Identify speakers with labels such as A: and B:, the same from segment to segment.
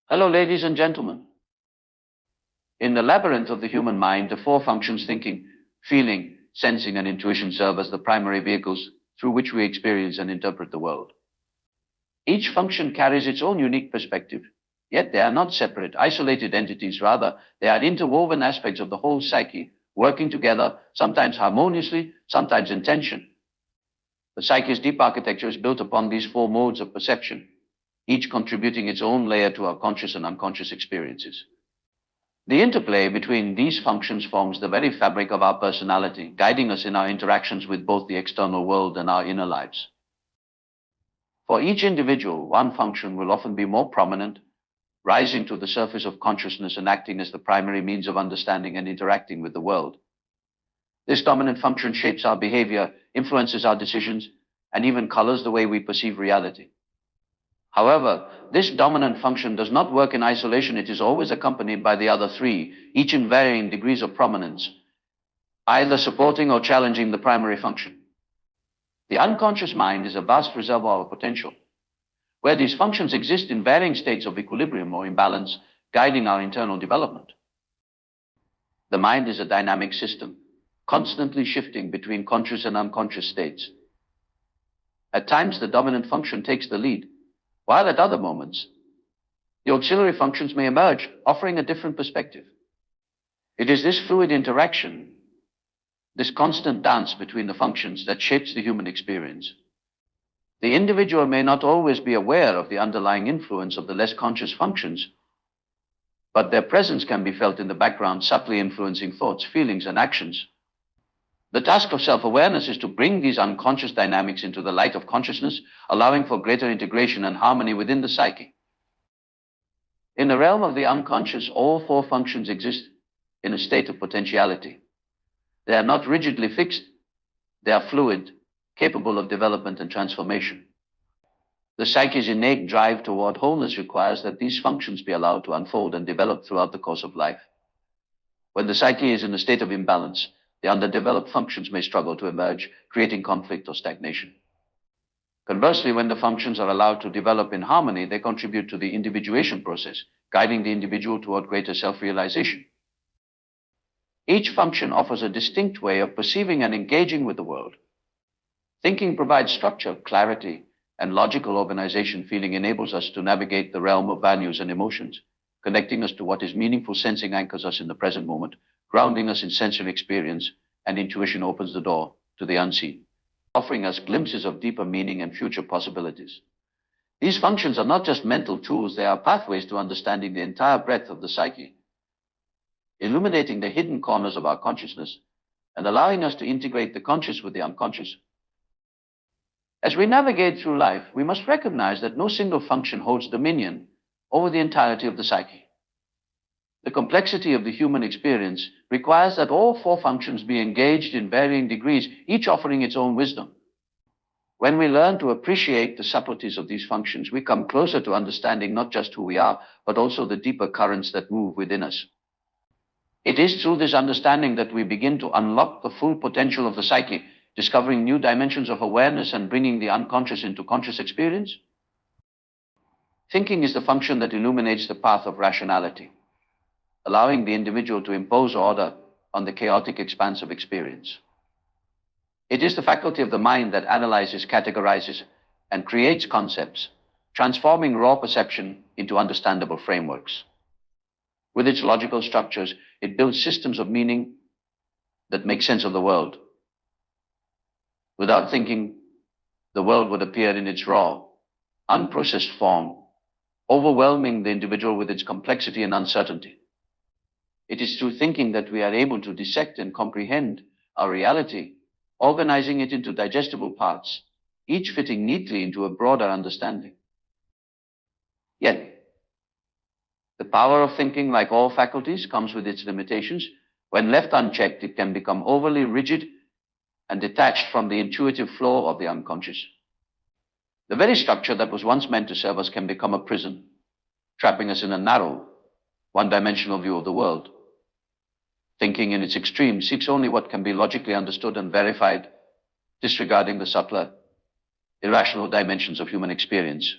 A: Hello, ladies and gentlemen. In the labyrinth of the human mind, the four functions thinking, feeling, sensing, and intuition serve as the primary vehicles through which we experience and interpret the world. Each function carries its own unique perspective, yet they are not separate, isolated entities. Rather, they are interwoven aspects of the whole psyche, working together, sometimes harmoniously, sometimes in tension. The psyche's deep architecture is built upon these four modes of perception, each contributing its own layer to our conscious and unconscious experiences. The interplay between these functions forms the very fabric of our personality, guiding us in our interactions with both the external world and our inner lives. For each individual, one function will often be more prominent, rising to the surface of consciousness and acting as the primary means of understanding and interacting with the world. This dominant function shapes our behavior, influences our decisions, and even colors the way we perceive reality. However, this dominant function does not work in isolation. It is always accompanied by the other three, each in varying degrees of prominence, either supporting or challenging the primary function. The unconscious mind is a vast reservoir of potential, where these functions exist in varying states of equilibrium or imbalance, guiding our internal development. The mind is a dynamic system, constantly shifting between conscious and unconscious states. At times, the dominant function takes the lead, while at other moments, the auxiliary functions may emerge, offering a different perspective. It is this fluid interaction, this constant dance between the functions, that shapes the human experience. The individual may not always be aware of the underlying influence of the less conscious functions, but their presence can be felt in the background, subtly influencing thoughts, feelings, and actions. The task of self-awareness is to bring these unconscious dynamics into the light of consciousness, allowing for greater integration and harmony within the psyche. In the realm of the unconscious, all four functions exist in a state of potentiality. They are not rigidly fixed. They are fluid, capable of development and transformation. The psyche's innate drive toward wholeness requires that these functions be allowed to unfold and develop throughout the course of life. When the psyche is in a state of imbalance, the underdeveloped functions may struggle to emerge, creating conflict or stagnation. Conversely, when the functions are allowed to develop in harmony, they contribute to the individuation process, guiding the individual toward greater self-realization. Each function offers a distinct way of perceiving and engaging with the world. Thinking provides structure, clarity, and logical organization. Feeling enables us to navigate the realm of values and emotions, connecting us to what is meaningful. Sensing anchors us in the present moment, grounding us in sensory experience, and intuition opens the door to the unseen, offering us glimpses of deeper meaning and future possibilities. These functions are not just mental tools, they are pathways to understanding the entire breadth of the psyche, illuminating the hidden corners of our consciousness and allowing us to integrate the conscious with the unconscious. As we navigate through life, we must recognize that no single function holds dominion over the entirety of the psyche. The complexity of the human experience requires that all four functions be engaged in varying degrees, each offering its own wisdom. When we learn to appreciate the subtleties of these functions, we come closer to understanding not just who we are, but also the deeper currents that move within us. It is through this understanding that we begin to unlock the full potential of the psyche, discovering new dimensions of awareness and bringing the unconscious into conscious experience. Thinking is the function that illuminates the path of rationality, allowing the individual to impose order on the chaotic expanse of experience. It is the faculty of the mind that analyzes, categorizes, and creates concepts, transforming raw perception into understandable frameworks. With its logical structures, it builds systems of meaning that make sense of the world. Without thinking, the world would appear in its raw, unprocessed form, overwhelming the individual with its complexity and uncertainty. It is through thinking that we are able to dissect and comprehend our reality, organizing it into digestible parts, each fitting neatly into a broader understanding. Yet, the power of thinking, like all faculties, comes with its limitations. When left unchecked, it can become overly rigid and detached from the intuitive flow of the unconscious. The very structure that was once meant to serve us can become a prison, trapping us in a narrow, one-dimensional view of the world. Thinking in its extreme seeks only what can be logically understood and verified, disregarding the subtler, irrational dimensions of human experience.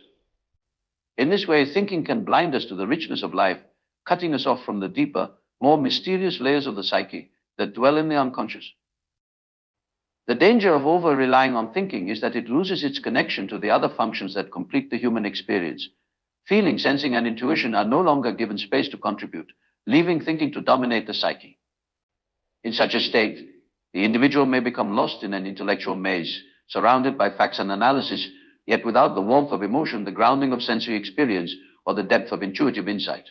A: In this way, thinking can blind us to the richness of life, cutting us off from the deeper, more mysterious layers of the psyche that dwell in the unconscious. The danger of over-relying on thinking is that it loses its connection to the other functions that complete the human experience. Feeling, sensing, and intuition are no longer given space to contribute, leaving thinking to dominate the psyche. In such a state, the individual may become lost in an intellectual maze, surrounded by facts and analysis, yet without the warmth of emotion, the grounding of sensory experience, or the depth of intuitive insight.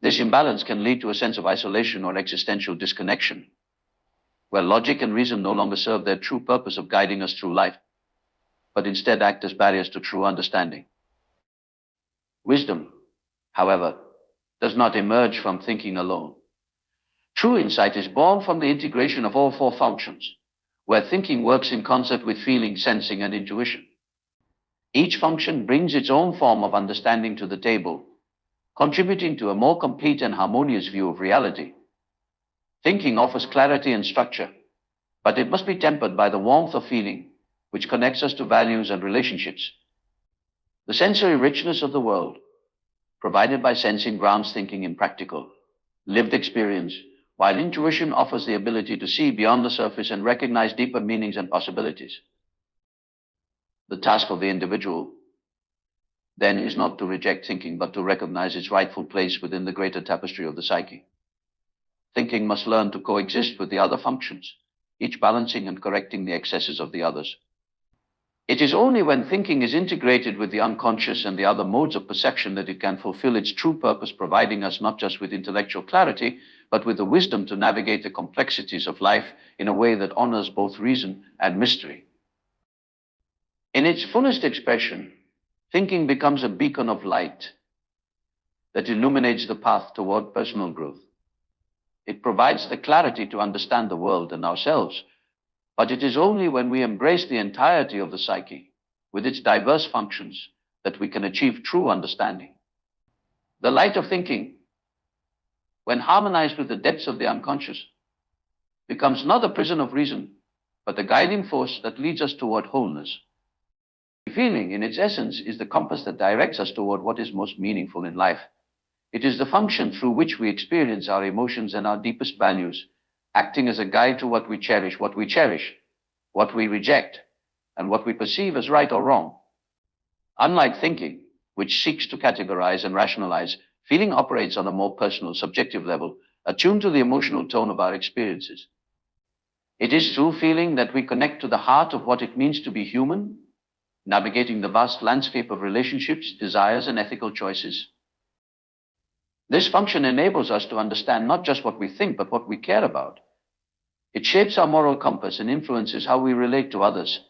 A: This imbalance can lead to a sense of isolation or existential disconnection, where logic and reason no longer serve their true purpose of guiding us through life, but instead act as barriers to true understanding. Wisdom, however, does not emerge from thinking alone. True insight is born from the integration of all four functions, where thinking works in concert with feeling, sensing, and intuition. Each function brings its own form of understanding to the table, contributing to a more complete and harmonious view of reality. Thinking offers clarity and structure, but it must be tempered by the warmth of feeling, which connects us to values and relationships. The sensory richness of the world, provided by sensing, grounds thinking in practical, lived experience, while intuition offers the ability to see beyond the surface and recognize deeper meanings and possibilities. The task of the individual, then, is not to reject thinking, but to recognize its rightful place within the greater tapestry of the psyche. Thinking must learn to coexist with the other functions, each balancing and correcting the excesses of the others. It is only when thinking is integrated with the unconscious and the other modes of perception that it can fulfill its true purpose, providing us not just with intellectual clarity, but with the wisdom to navigate the complexities of life in a way that honors both reason and mystery. In its fullest expression, thinking becomes a beacon of light that illuminates the path toward personal growth. It provides the clarity to understand the world and ourselves, but it is only when we embrace the entirety of the psyche, with its diverse functions, that we can achieve true understanding. The light of thinking, when harmonized with the depths of the unconscious, becomes not a prison of reason, but a guiding force that leads us toward wholeness. Feeling, in its essence, is the compass that directs us toward what is most meaningful in life. It is the function through which we experience our emotions and our deepest values, acting as a guide to what we cherish, what we reject, and what we perceive as right or wrong. Unlike thinking, which seeks to categorize and rationalize, feeling operates on a more personal, subjective level, attuned to the emotional tone of our experiences. It is through feeling that we connect to the heart of what it means to be human, navigating the vast landscape of relationships, desires, and ethical choices. This function enables us to understand not just what we think, but what we care about. It shapes our moral compass and influences how we relate to others.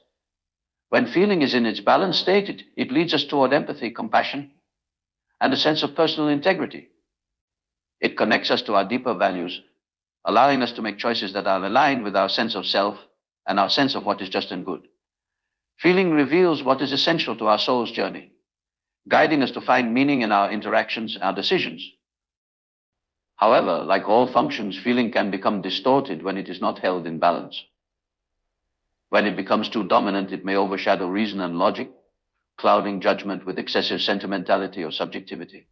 A: When feeling is in its balanced state, it leads us toward empathy, compassion, and a sense of personal integrity. It connects us to our deeper values, allowing us to make choices that are aligned with our sense of self and our sense of what is just and good. Feeling reveals what is essential to our soul's journey, guiding us to find meaning in our interactions, our decisions. However, like all functions, feeling can become distorted when it is not held in balance. When it becomes too dominant, it may overshadow reason and logic, clouding judgment with excessive sentimentality or subjectivity.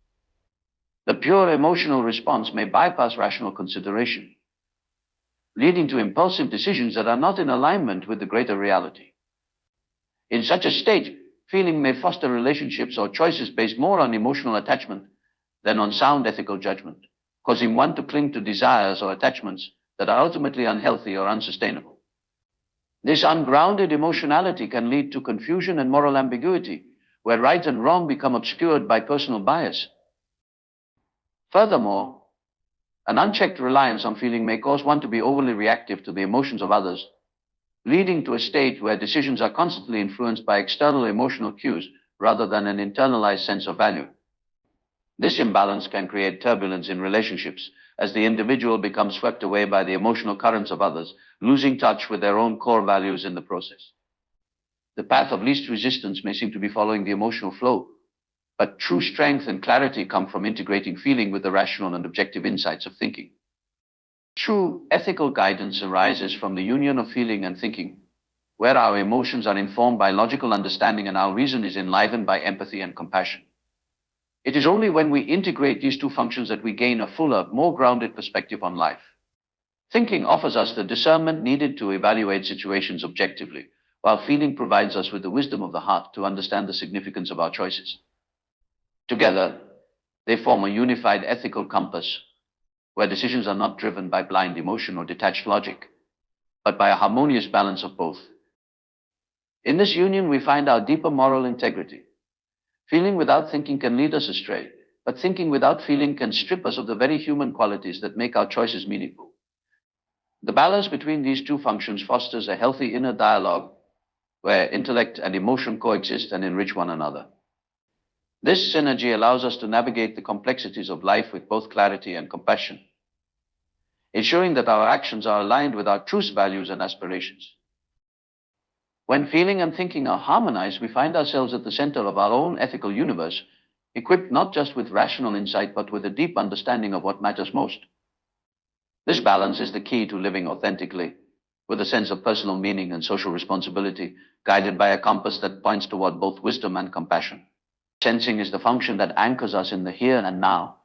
A: The pure emotional response may bypass rational consideration, leading to impulsive decisions that are not in alignment with the greater reality. In such a state, feeling may foster relationships or choices based more on emotional attachment than on sound ethical judgment, causing one to cling to desires or attachments that are ultimately unhealthy or unsustainable. This ungrounded emotionality can lead to confusion and moral ambiguity, where right and wrong become obscured by personal bias. Furthermore, an unchecked reliance on feeling may cause one to be overly reactive to the emotions of others, leading to a state where decisions are constantly influenced by external emotional cues rather than an internalized sense of value. This imbalance can create turbulence in relationships as the individual becomes swept away by the emotional currents of others, losing touch with their own core values in the process. The path of least resistance may seem to be following the emotional flow, but true strength and clarity come from integrating feeling with the rational and objective insights of thinking. True ethical guidance arises from the union of feeling and thinking, where our emotions are informed by logical understanding and our reason is enlivened by empathy and compassion. It is only when we integrate these two functions that we gain a fuller, more grounded perspective on life. Thinking offers us the discernment needed to evaluate situations objectively, while feeling provides us with the wisdom of the heart to understand the significance of our choices. Together, they form a unified ethical compass where decisions are not driven by blind emotion or detached logic, but by a harmonious balance of both. In this union, we find our deeper moral integrity. Feeling without thinking can lead us astray, but thinking without feeling can strip us of the very human qualities that make our choices meaningful. The balance between these two functions fosters a healthy inner dialogue where intellect and emotion coexist and enrich one another. This synergy allows us to navigate the complexities of life with both clarity and compassion, ensuring that our actions are aligned with our truest values and aspirations. When feeling and thinking are harmonized, we find ourselves at the center of our own ethical universe, equipped not just with rational insight, but with a deep understanding of what matters most. This balance is the key to living authentically, with a sense of personal meaning and social responsibility, guided by a compass that points toward both wisdom and compassion. Sensing is the function that anchors us in the here and now,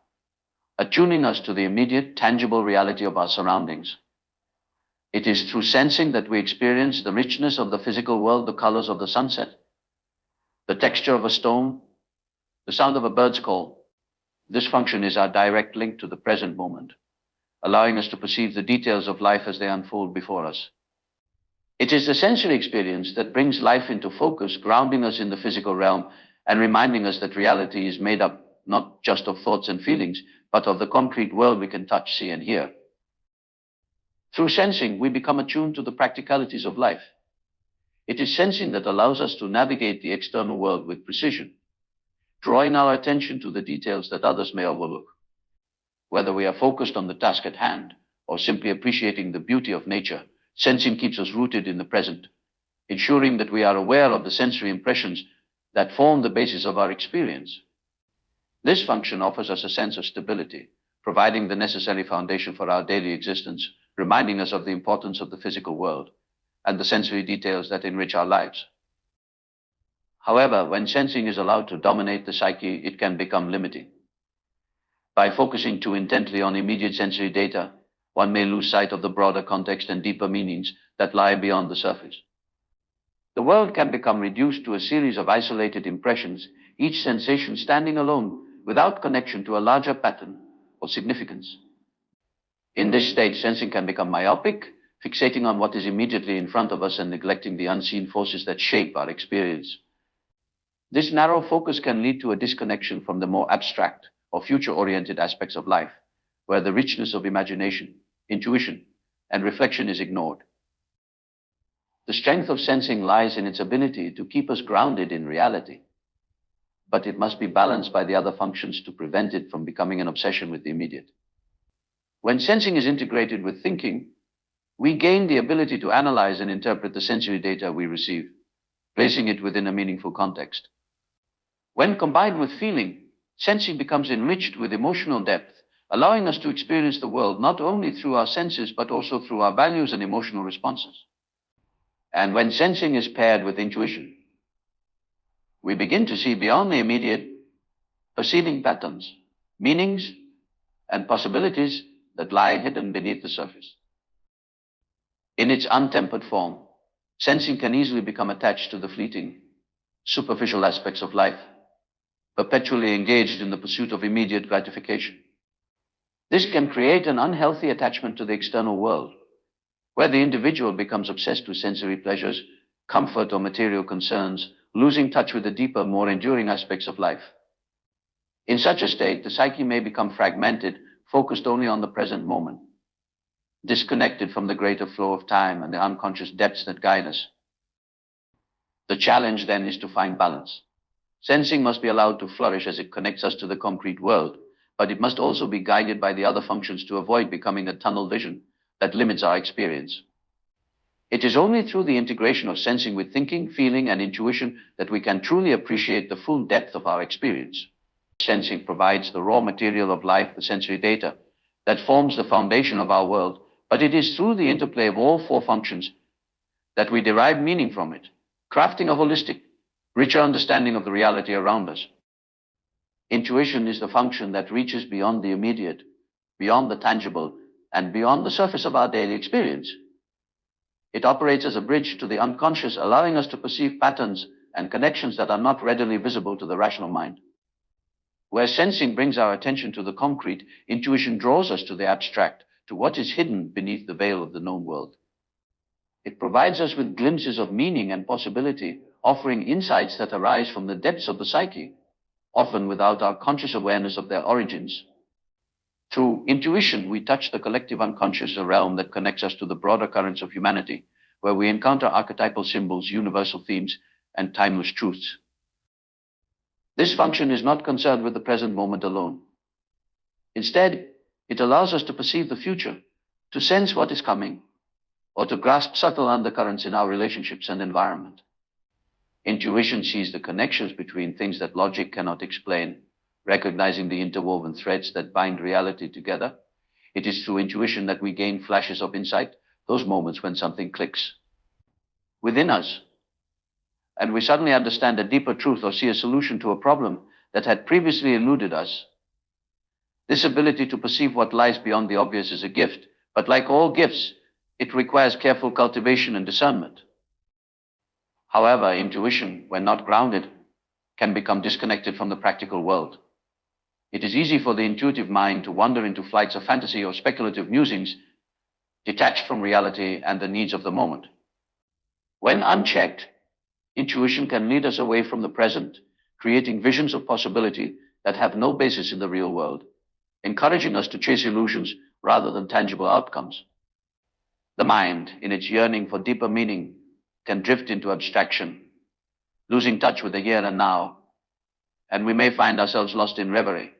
A: attuning us to the immediate, tangible reality of our surroundings. It is through sensing that we experience the richness of the physical world, the colors of the sunset, the texture of a stone, the sound of a bird's call. This function is our direct link to the present moment, allowing us to perceive the details of life as they unfold before us. It is the sensory experience that brings life into focus, grounding us in the physical realm and reminding us that reality is made up not just of thoughts and feelings, but of the concrete world we can touch, see, and hear. Through sensing, we become attuned to the practicalities of life. It is sensing that allows us to navigate the external world with precision, drawing our attention to the details that others may overlook. Whether we are focused on the task at hand or simply appreciating the beauty of nature, sensing keeps us rooted in the present, ensuring that we are aware of the sensory impressions that form the basis of our experience. This function offers us a sense of stability, providing the necessary foundation for our daily existence, reminding us of the importance of the physical world and the sensory details that enrich our lives. However, when sensing is allowed to dominate the psyche, it can become limiting. By focusing too intently on immediate sensory data, one may lose sight of the broader context and deeper meanings that lie beyond the surface. The world can become reduced to a series of isolated impressions, each sensation standing alone without connection to a larger pattern or significance. In this state, sensing can become myopic, fixating on what is immediately in front of us and neglecting the unseen forces that shape our experience. This narrow focus can lead to a disconnection from the more abstract or future-oriented aspects of life, where the richness of imagination, intuition, and reflection is ignored. The strength of sensing lies in its ability to keep us grounded in reality, but it must be balanced by the other functions to prevent it from becoming an obsession with the immediate. When sensing is integrated with thinking, we gain the ability to analyze and interpret the sensory data we receive, placing it within a meaningful context. When combined with feeling, sensing becomes enriched with emotional depth, allowing us to experience the world not only through our senses, but also through our values and emotional responses. And when sensing is paired with intuition, we begin to see beyond the immediate, perceiving patterns, meanings, and possibilities that lie hidden beneath the surface. In its untempered form, sensing can easily become attached to the fleeting, superficial aspects of life, perpetually engaged in the pursuit of immediate gratification. This can create an unhealthy attachment to the external world, where the individual becomes obsessed with sensory pleasures, comfort, or material concerns, losing touch with the deeper, more enduring aspects of life. In such a state, the psyche may become fragmented, focused only on the present moment, disconnected from the greater flow of time and the unconscious depths that guide us. The challenge then is to find balance. Sensing must be allowed to flourish as it connects us to the concrete world, but it must also be guided by the other functions to avoid becoming a tunnel vision that limits our experience. It is only through the integration of sensing with thinking, feeling, and intuition that we can truly appreciate the full depth of our experience. Sensing provides the raw material of life, the sensory data, that forms the foundation of our world, but it is through the interplay of all four functions that we derive meaning from it, crafting a holistic, richer understanding of the reality around us. Intuition is the function that reaches beyond the immediate, beyond the tangible, and beyond the surface of our daily experience. It operates as a bridge to the unconscious, allowing us to perceive patterns and connections that are not readily visible to the rational mind. Where sensing brings our attention to the concrete, intuition draws us to the abstract, to what is hidden beneath the veil of the known world. It provides us with glimpses of meaning and possibility, offering insights that arise from the depths of the psyche, often without our conscious awareness of their origins. Through intuition, we touch the collective unconscious, a realm that connects us to the broader currents of humanity, where we encounter archetypal symbols, universal themes, and timeless truths. This function is not concerned with the present moment alone. Instead, it allows us to perceive the future, to sense what is coming, or to grasp subtle undercurrents in our relationships and environment. Intuition sees the connections between things that logic cannot explain, recognizing the interwoven threads that bind reality together. It is through intuition that we gain flashes of insight, those moments when something clicks within us, and we suddenly understand a deeper truth or see a solution to a problem that had previously eluded us. This ability to perceive what lies beyond the obvious is a gift, but like all gifts, it requires careful cultivation and discernment. However, intuition, when not grounded, can become disconnected from the practical world. It is easy for the intuitive mind to wander into flights of fantasy or speculative musings, detached from reality and the needs of the moment. When unchecked, intuition can lead us away from the present, creating visions of possibility that have no basis in the real world, encouraging us to chase illusions rather than tangible outcomes. The mind, in its yearning for deeper meaning, can drift into abstraction, losing touch with the here and now, and we may find ourselves lost in reverie,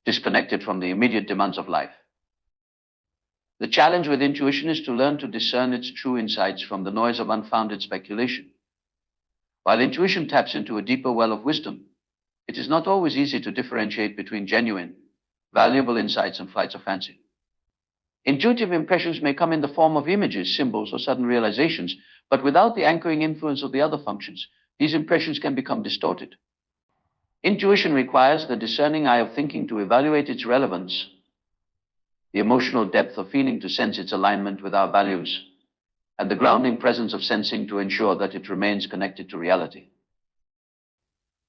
A: disconnected from the immediate demands of life. The challenge with intuition is to learn to discern its true insights from the noise of unfounded speculation. While intuition taps into a deeper well of wisdom, it is not always easy to differentiate between genuine, valuable insights and flights of fancy. Intuitive impressions may come in the form of images, symbols, or sudden realizations, but without the anchoring influence of the other functions, these impressions can become distorted. Intuition requires the discerning eye of thinking to evaluate its relevance, the emotional depth of feeling to sense its alignment with our values, and the grounding presence of sensing to ensure that it remains connected to reality.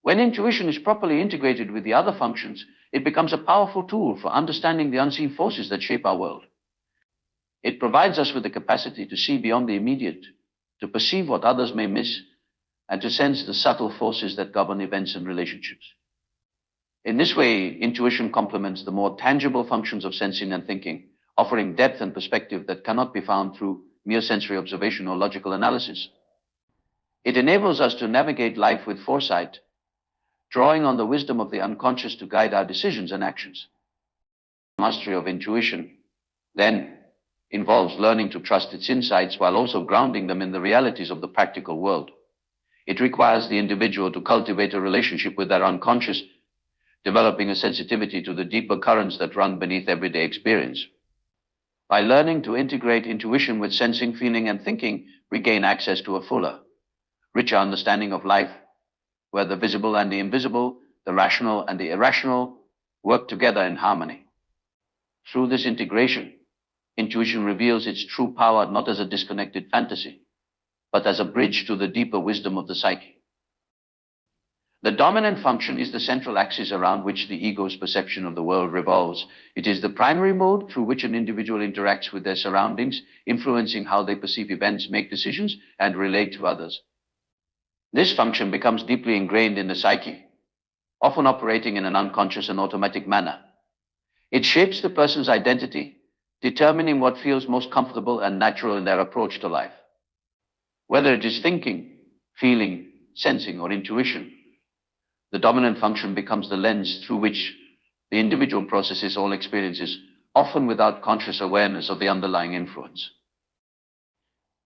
A: When intuition is properly integrated with the other functions, it becomes a powerful tool for understanding the unseen forces that shape our world. It provides us with the capacity to see beyond the immediate, to perceive what others may miss, and to sense the subtle forces that govern events and relationships. In this way, intuition complements the more tangible functions of sensing and thinking, offering depth and perspective that cannot be found through mere sensory observation or logical analysis. It enables us to navigate life with foresight, drawing on the wisdom of the unconscious to guide our decisions and actions. Mastery of intuition, then, involves learning to trust its insights while also grounding them in the realities of the practical world. It requires the individual to cultivate a relationship with their unconscious, developing a sensitivity to the deeper currents that run beneath everyday experience. By learning to integrate intuition with sensing, feeling, and thinking, we gain access to a fuller, richer understanding of life, where the visible and the invisible, the rational and the irrational, work together in harmony. Through this integration, intuition reveals its true power not as a disconnected fantasy, but as a bridge to the deeper wisdom of the psyche. The dominant function is the central axis around which the ego's perception of the world revolves. It is the primary mode through which an individual interacts with their surroundings, influencing how they perceive events, make decisions, and relate to others. This function becomes deeply ingrained in the psyche, often operating in an unconscious and automatic manner. It shapes the person's identity, determining what feels most comfortable and natural in their approach to life. Whether it is thinking, feeling, sensing, or intuition, the dominant function becomes the lens through which the individual processes all experiences, often without conscious awareness of the underlying influence.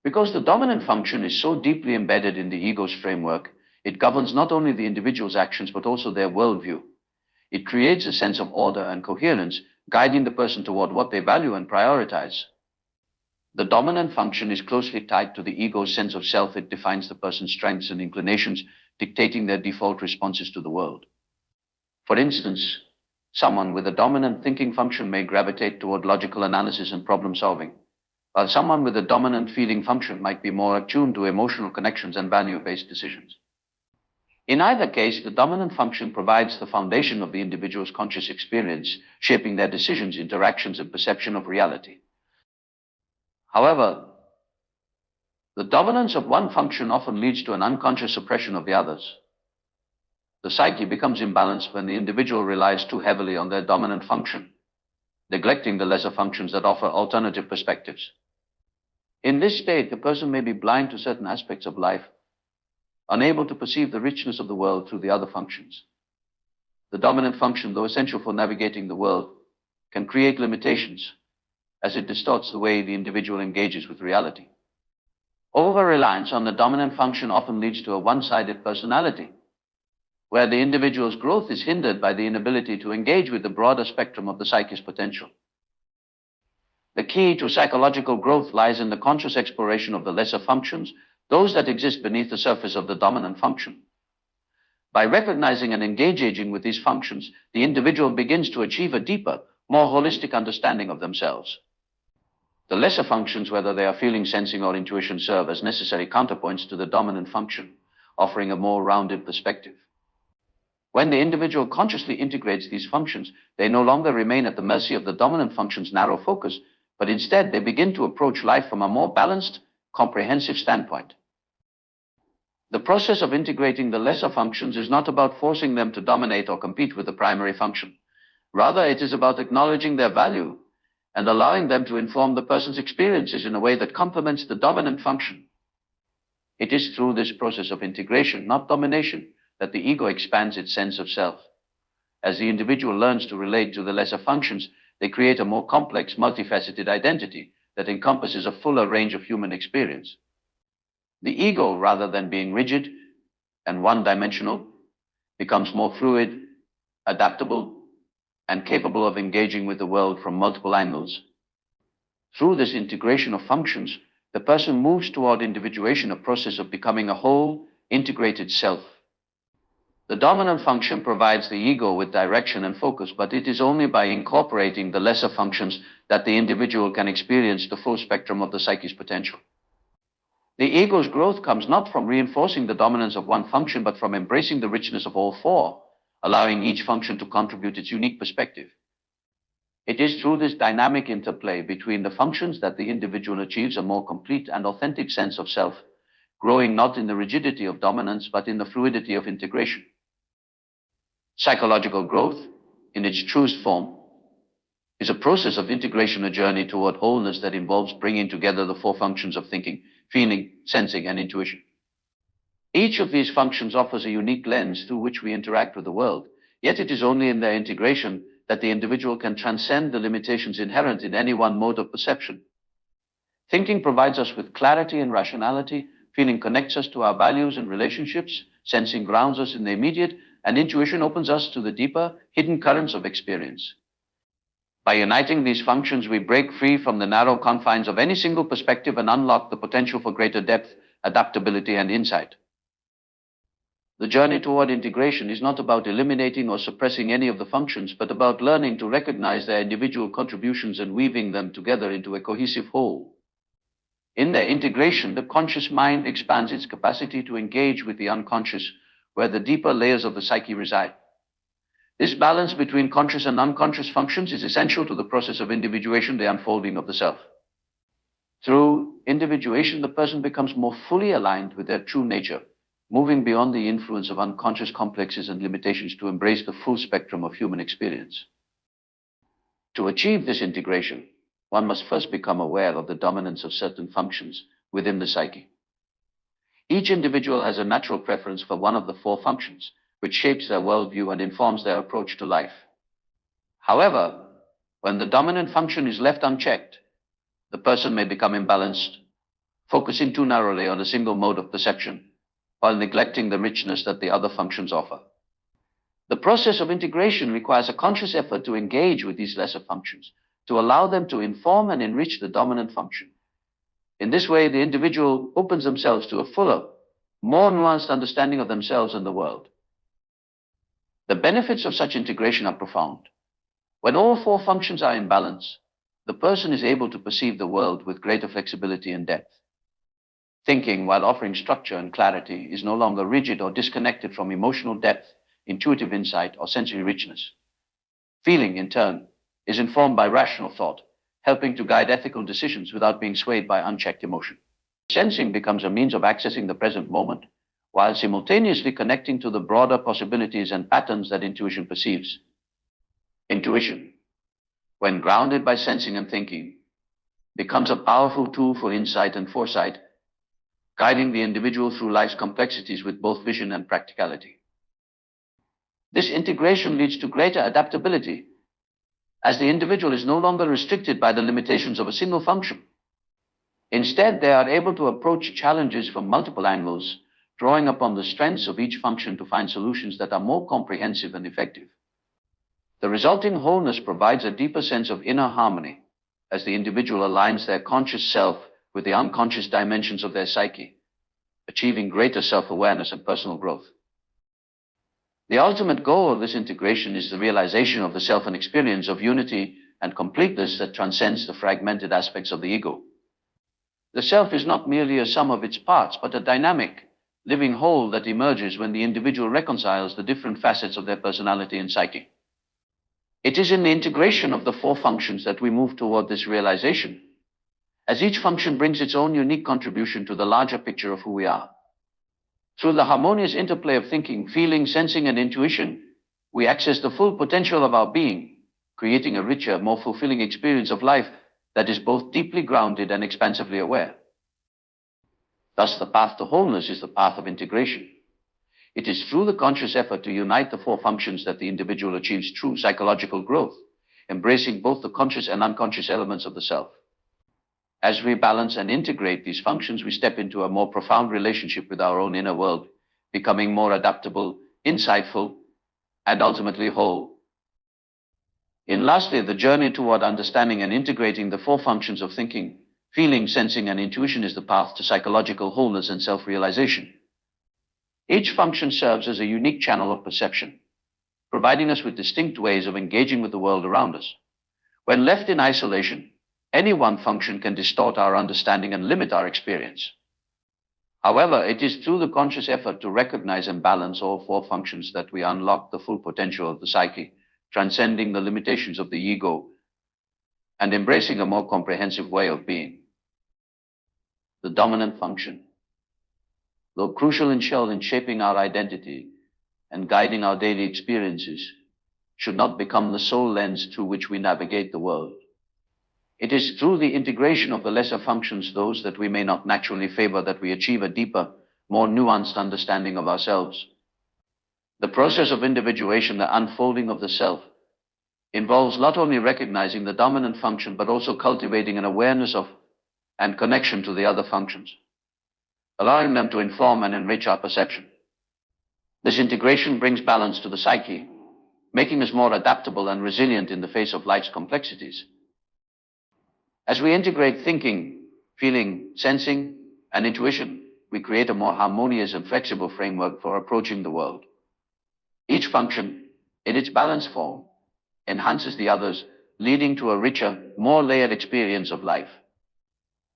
A: Because the dominant function is so deeply embedded in the ego's framework, it governs not only the individual's actions, but also their worldview. It creates a sense of order and coherence, guiding the person toward what they value and prioritize. The dominant function is closely tied to the ego's sense of self. It defines the person's strengths and inclinations, dictating their default responses to the world. For instance, someone with a dominant thinking function may gravitate toward logical analysis and problem solving, while someone with a dominant feeling function might be more attuned to emotional connections and value-based decisions. In either case, the dominant function provides the foundation of the individual's conscious experience, shaping their decisions, interactions, and perception of reality. However, the dominance of one function often leads to an unconscious suppression of the others. The psyche becomes imbalanced when the individual relies too heavily on their dominant function, neglecting the lesser functions that offer alternative perspectives. In this state, the person may be blind to certain aspects of life, unable to perceive the richness of the world through the other functions. The dominant function, though essential for navigating the world, can create limitations as it distorts the way the individual engages with reality. Over-reliance on the dominant function often leads to a one-sided personality, where the individual's growth is hindered by the inability to engage with the broader spectrum of the psyche's potential. The key to psychological growth lies in the conscious exploration of the lesser functions, those that exist beneath the surface of the dominant function. By recognizing and engaging with these functions, the individual begins to achieve a deeper, more holistic understanding of themselves. The lesser functions, whether they are feeling, sensing, or intuition, serve as necessary counterpoints to the dominant function, offering a more rounded perspective. When the individual consciously integrates these functions, they no longer remain at the mercy of the dominant function's narrow focus, but instead they begin to approach life from a more balanced, comprehensive standpoint. The process of integrating the lesser functions is not about forcing them to dominate or compete with the primary function. Rather, it is about acknowledging their value and allowing them to inform the person's experiences in a way that complements the dominant function. It is through this process of integration, not domination, that the ego expands its sense of self. As the individual learns to relate to the lesser functions, they create a more complex, multifaceted identity that encompasses a fuller range of human experience. The ego, rather than being rigid and one-dimensional, becomes more fluid, adaptable, and capable of engaging with the world from multiple angles. Through this integration of functions, the person moves toward individuation, a process of becoming a whole, integrated self. The dominant function provides the ego with direction and focus, but it is only by incorporating the lesser functions that the individual can experience the full spectrum of the psyche's potential. The ego's growth comes not from reinforcing the dominance of one function, but from embracing the richness of all four, allowing each function to contribute its unique perspective. It is through this dynamic interplay between the functions that the individual achieves a more complete and authentic sense of self, growing not in the rigidity of dominance, but in the fluidity of integration. Psychological growth, in its truest form, is a process of integration, a journey toward wholeness that involves bringing together the four functions of thinking, feeling, sensing, and intuition. Each of these functions offers a unique lens through which we interact with the world, yet it is only in their integration that the individual can transcend the limitations inherent in any one mode of perception. Thinking provides us with clarity and rationality, feeling connects us to our values and relationships, sensing grounds us in the immediate, and intuition opens us to the deeper, hidden currents of experience. By uniting these functions, we break free from the narrow confines of any single perspective and unlock the potential for greater depth, adaptability, and insight. The journey toward integration is not about eliminating or suppressing any of the functions, but about learning to recognize their individual contributions and weaving them together into a cohesive whole. In their integration, the conscious mind expands its capacity to engage with the unconscious, where the deeper layers of the psyche reside. This balance between conscious and unconscious functions is essential to the process of individuation, the unfolding of the self. Through individuation, the person becomes more fully aligned with their true nature, moving beyond the influence of unconscious complexes and limitations to embrace the full spectrum of human experience. To achieve this integration, one must first become aware of the dominance of certain functions within the psyche. Each individual has a natural preference for one of the four functions, which shapes their worldview and informs their approach to life. However, when the dominant function is left unchecked, the person may become imbalanced, focusing too narrowly on a single mode of perception, while neglecting the richness that the other functions offer. The process of integration requires a conscious effort to engage with these lesser functions, to allow them to inform and enrich the dominant function. In this way, the individual opens themselves to a fuller, more nuanced understanding of themselves and the world. The benefits of such integration are profound. When all four functions are in balance, the person is able to perceive the world with greater flexibility and depth. Thinking, while offering structure and clarity, is no longer rigid or disconnected from emotional depth, intuitive insight, or sensory richness. Feeling, in turn, is informed by rational thought, helping to guide ethical decisions without being swayed by unchecked emotion. Sensing becomes a means of accessing the present moment, while simultaneously connecting to the broader possibilities and patterns that intuition perceives. Intuition, when grounded by sensing and thinking, becomes a powerful tool for insight and foresight, guiding the individual through life's complexities with both vision and practicality. This integration leads to greater adaptability, as the individual is no longer restricted by the limitations of a single function. Instead, they are able to approach challenges from multiple angles, drawing upon the strengths of each function to find solutions that are more comprehensive and effective. The resulting wholeness provides a deeper sense of inner harmony, as the individual aligns their conscious self with the unconscious dimensions of their psyche, achieving greater self-awareness and personal growth. The ultimate goal of this integration is the realization of the self and experience of unity and completeness that transcends the fragmented aspects of the ego. The self is not merely a sum of its parts, but a dynamic, living whole that emerges when the individual reconciles the different facets of their personality and psyche. It is in the integration of the four functions that we move toward this realization, as each function brings its own unique contribution to the larger picture of who we are. Through the harmonious interplay of thinking, feeling, sensing, and intuition, we access the full potential of our being, creating a richer, more fulfilling experience of life that is both deeply grounded and expansively aware. Thus, the path to wholeness is the path of integration. It is through the conscious effort to unite the four functions that the individual achieves true psychological growth, embracing both the conscious and unconscious elements of the self. As we balance and integrate these functions, we step into a more profound relationship with our own inner world, becoming more adaptable, insightful, and ultimately whole. Lastly, the journey toward understanding and integrating the four functions of thinking, feeling, sensing, and intuition is the path to psychological wholeness and self-realization. Each function serves as a unique channel of perception, providing us with distinct ways of engaging with the world around us. When left in isolation, any one function can distort our understanding and limit our experience. However, it is through the conscious effort to recognize and balance all four functions that we unlock the full potential of the psyche, transcending the limitations of the ego and embracing a more comprehensive way of being. The dominant function, though crucial in shaping our identity and guiding our daily experiences, should not become the sole lens through which we navigate the world. It is through the integration of the lesser functions, those that we may not naturally favor, that we achieve a deeper, more nuanced understanding of ourselves. The process of individuation, the unfolding of the self, involves not only recognizing the dominant function, but also cultivating an awareness of and connection to the other functions, allowing them to inform and enrich our perception. This integration brings balance to the psyche, making us more adaptable and resilient in the face of life's complexities. As we integrate thinking, feeling, sensing, and intuition, we create a more harmonious and flexible framework for approaching the world. Each function, in its balanced form, enhances the others, leading to a richer, more layered experience of life.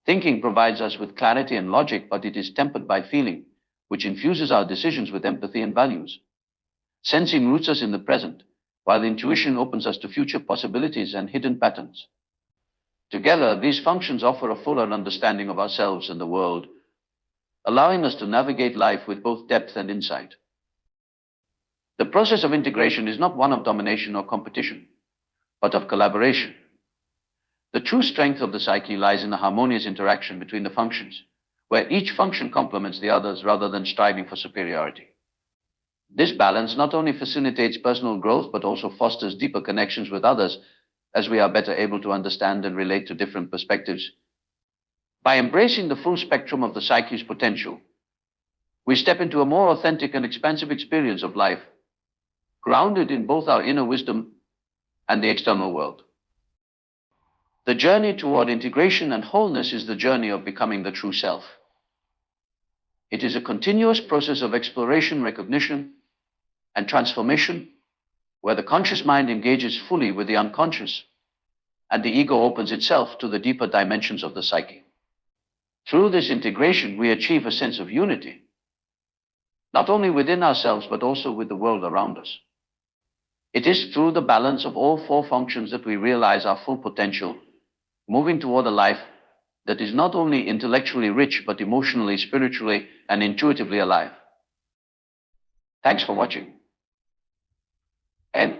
A: Thinking provides us with clarity and logic, but it is tempered by feeling, which infuses our decisions with empathy and values. Sensing roots us in the present, while intuition opens us to future possibilities and hidden patterns. Together, these functions offer a fuller understanding of ourselves and the world, allowing us to navigate life with both depth and insight. The process of integration is not one of domination or competition, but of collaboration. The true strength of the psyche lies in the harmonious interaction between the functions, where each function complements the others rather than striving for superiority. This balance not only facilitates personal growth, but also fosters deeper connections with others, as we are better able to understand and relate to different perspectives. By embracing the full spectrum of the psyche's potential, we step into a more authentic and expansive experience of life, grounded in both our inner wisdom and the external world. The journey toward integration and wholeness is the journey of becoming the true self. It is a continuous process of exploration, recognition, and transformation, where the conscious mind engages fully with the unconscious and the ego opens itself to the deeper dimensions of the psyche. Through this integration, we achieve a sense of unity, not only within ourselves, but also with the world around us. It is through the balance of all four functions that we realize our full potential, moving toward a life that is not only intellectually rich, but emotionally, spiritually, and intuitively alive. Thanks for watching. And